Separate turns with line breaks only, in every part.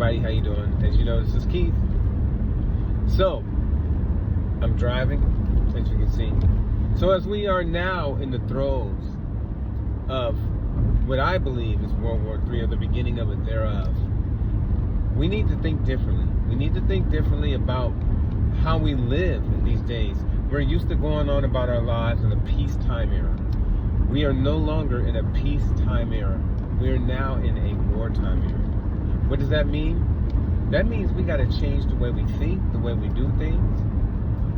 everybody, how you doing? As you know, this is Keith. So, I'm driving, as you can see. So as we are now in the throes of what I believe is World War III, or the beginning of it thereof, we need to think differently. We need to think differently about how we live in these days. We're used to going on about our lives in a peacetime era. We are no longer in a peacetime era. We are now in a wartime era. What does that mean? That means we got to change the way we think, the way we do things.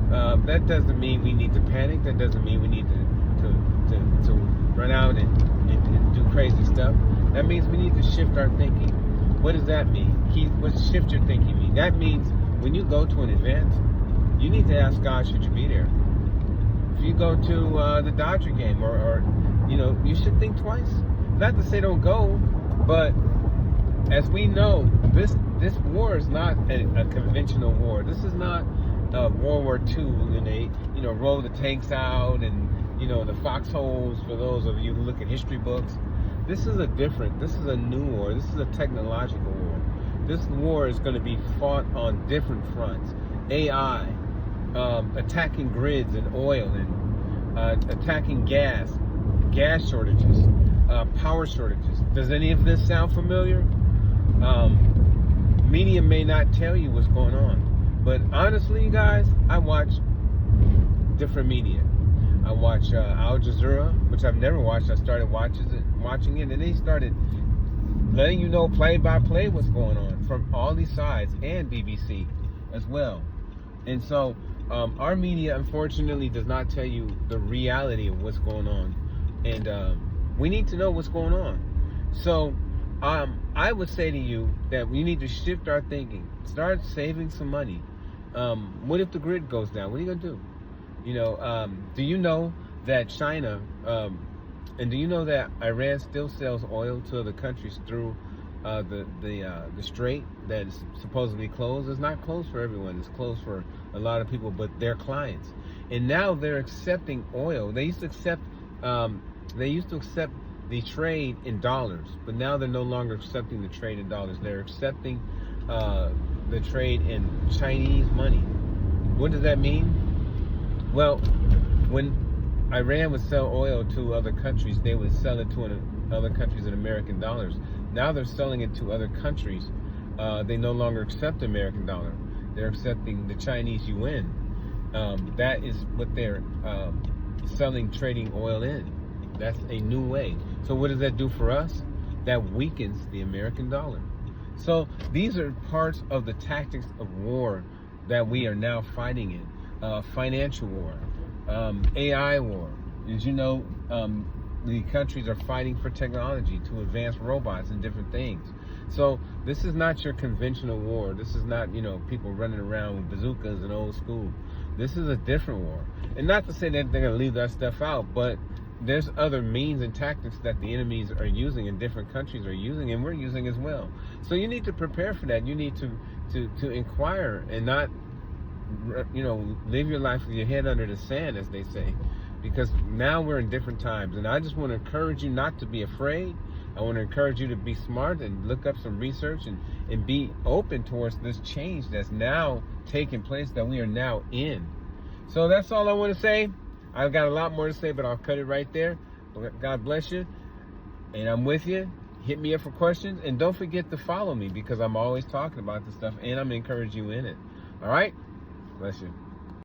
That doesn't mean we need to panic. That doesn't mean we need to run out and do crazy stuff. That means we need to shift our thinking. What does that mean? What does shift your thinking mean? That means when you go to an event, you need to ask God, should you be there? If you go to the Dodger game, or you should think twice. Not to say don't go, but as we know, this war is not a conventional war. This is not World War II, and they roll the tanks out and the foxholes. For those of you who look at history books, this is a new war. This is a technological war. This war is going to be fought on different fronts. AI, attacking grids and oil, and attacking gas shortages, power shortages. Does any of this sound familiar? Media may not tell you what's going on, but honestly, you guys, I watch different media. I watch Al Jazeera, which I've never watched. I started watching it, and they started letting you know play by play what's going on from all these sides, and BBC as well. And so our media, unfortunately, does not tell you the reality of what's going on, and we need to know what's going on. So I would say to you that we need to shift our thinking, start saving some money. What if the grid goes down? What are you gonna do? Do you know that China, and do you know that Iran still sells oil to other countries through the strait that is supposedly closed? It's not closed for everyone. It's closed for a lot of people, but their clients. And now they're accepting oil. They used to accept the trade in dollars, but now they're no longer accepting the trade in dollars. They're accepting the trade in Chinese money. What does that mean? Well, when Iran would sell oil to other countries, they would sell it to other countries in American dollars. Now they're selling it to other countries. They no longer accept the American dollar. They're accepting the Chinese yuan. That is what they're trading oil in. That's a new way. So what does that do for us? That weakens the American dollar. So these are parts of the tactics of war that we are now fighting in. Financial war, AI war. As you know, the countries are fighting for technology to advance robots and different things. So this is not your conventional war. This is not, people running around with bazookas and old school. This is a different war. And not to say that they're going to leave that stuff out, but there's other means and tactics that the enemies are using and different countries are using, and we're using as well. So you need to prepare for that. You need to inquire and not live your life with your head under the sand, as they say, because now we're in different times. And I just want to encourage you not to be afraid. I want to encourage you to be smart and look up some research and be open towards this change that's now taking place, that we are now in. So that's all I want to say. I've got a lot more to say, but I'll cut it right there. God bless you, and I'm with you. Hit me up for questions, and don't forget to follow me, because I'm always talking about this stuff, and I'm encouraging you in it. All right? Bless you.